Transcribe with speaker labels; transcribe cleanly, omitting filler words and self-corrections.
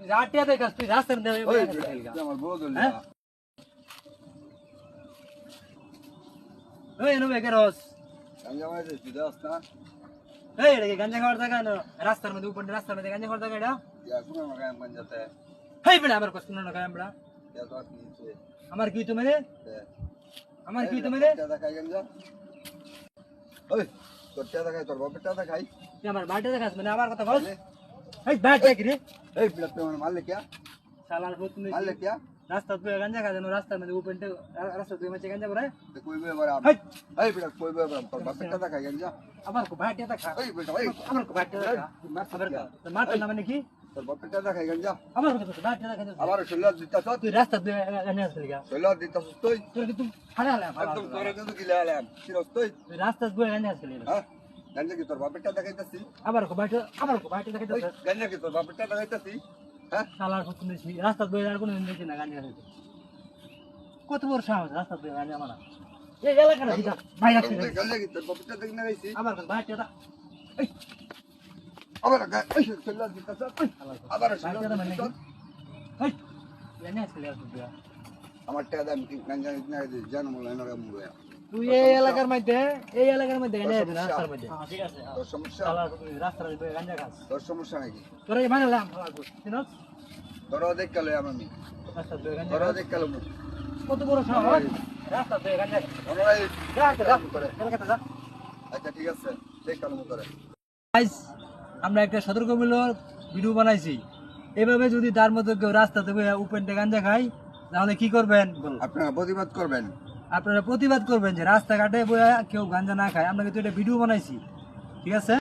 Speaker 1: রাটিয়া দেখাস তুই রাস্তার দেবে
Speaker 2: আমার বউ ধরলি
Speaker 1: ওই নো বেকারস
Speaker 2: গাঞ্জা মাইছে তুই দাস না
Speaker 1: এই রে গাঞ্জা খাওয়ার জায়গা না রাস্তার মধ্যে উপর রাস্তার মধ্যে গাঞ্জা খাওয়ার জায়গা এটা
Speaker 2: ইয়া কোন আমার গায়ে গাঞ্জাতে
Speaker 1: হেই বড় আমার কষ্ট না গায় আমরা
Speaker 2: ইয়া তো নিচে
Speaker 1: আমার কি তুমি রে আমার কি তুমি রে
Speaker 2: টাকা খাই গাঞ্জা ওই তোর টাকা খাই তোর বাপের টাকা খাই
Speaker 1: তুই আমার বাড়িতে দেখাস মানে আমার কথা বল এই ব্যাট দেখ রে
Speaker 2: এই বিলা তুই আমার মারলে क्या
Speaker 1: শালার ভূত তুমি
Speaker 2: মারলে क्या
Speaker 1: রাস্তা তুই গাঞ্জা খা জানো রাস্তার মধ্যে উপর রাস্তা তুই মাঝে গাঞ্জা পড়ে
Speaker 2: तो कोई भी बार
Speaker 1: হেই
Speaker 2: এই বিলা कोई भी बार তোর বাপের টাকা খাই গাঞ্জা
Speaker 1: আমার কো বাটিয়া দেখা
Speaker 2: এই বেটা এই
Speaker 1: আমার কো বাটিয়া দেখা আমার তো মারতে না মানে কি
Speaker 2: তোর বাপের টাকা খাই গাঞ্জা
Speaker 1: আমার কো তো বাটিয়া দেখা
Speaker 2: আবার শৈলাদ দিতাছ
Speaker 1: তুই রাস্তা তুই গাঞ্জা আসলি গা
Speaker 2: শৈলাদ দিতাছ তুই
Speaker 1: তোর কি তুই হালা হালা
Speaker 2: একদম তোরে কিন্তু গিলা আলাম চিরস তুই
Speaker 1: তুই রাস্তা তুই গাঞ্জা আসলি
Speaker 2: হ্যাঁ গাঞ্জা কি তোর বাপের টাকা খাইতাছি
Speaker 1: আমার কো বাটিয়া দেখা
Speaker 2: ওই গাঞ্জা কি তোর বাপের টাকা খাইতাছি হ্যাঁ
Speaker 1: শালার ভূত তুমি রাস্তা তুই আর কোনো দেখি না গাঞ্জা খাইতে কত বড় সাহস রাস্তা তুই গাঞ্জা মারা এই এলাকা না দিদা ভাই রাখছি
Speaker 2: গাঞ্জা কি তোর বাপের টাকা না খাইছি
Speaker 1: আমার কো বাটিয়া দেখা
Speaker 2: আবার এই শৈলাদ দিতাছ আবার শৈলাদ দিতাছ
Speaker 1: হেই গাঞ্জা আসলি তুই
Speaker 2: আমার টাকা দাম কি গাঞ্জা না জানো মনে না মুড়ে
Speaker 1: তুই এই এলাকার মধ্যে গাঞ্জা খাইতে রাস্তার মধ্যে ঠিক আছে
Speaker 2: তোর সমস্যা
Speaker 1: শালার ভূত রাস্তার মধ্যে গাঞ্জা খাস
Speaker 2: তোর সমস্যা নাকি
Speaker 1: তোরা কি মানলাম শালার ভূত চিনস
Speaker 2: তোরা দেখ কালে আমি
Speaker 1: রাস্তা তুই গাঞ্জা
Speaker 2: তোরা দেখ কালে
Speaker 1: কত বড় সাহস রাস্তা তুই গাঞ্জা
Speaker 2: ওরাই
Speaker 1: যা যা
Speaker 2: করে
Speaker 1: এলাকাতে যা
Speaker 2: আচ্ছা ঠিক আছে দেখ কালে করে
Speaker 1: গাইস আমরা একটা সতর্কমূলক ভিডিও বানাইছি এভাবে যদি তার মধ্যে কেউ রাস্তাতে উপেন থেকে গাঞ্জা খায় তাহলে কি করবেন
Speaker 2: আপনারা প্রতিবাদ করবেন
Speaker 1: আপনারা প্রতিবাদ করবেন যে রাস্তাঘাটে বইয়া কেউ গাঞ্জা না খায় আমরা কিন্তু এটা ভিডিও বানাইছি ঠিক আছে।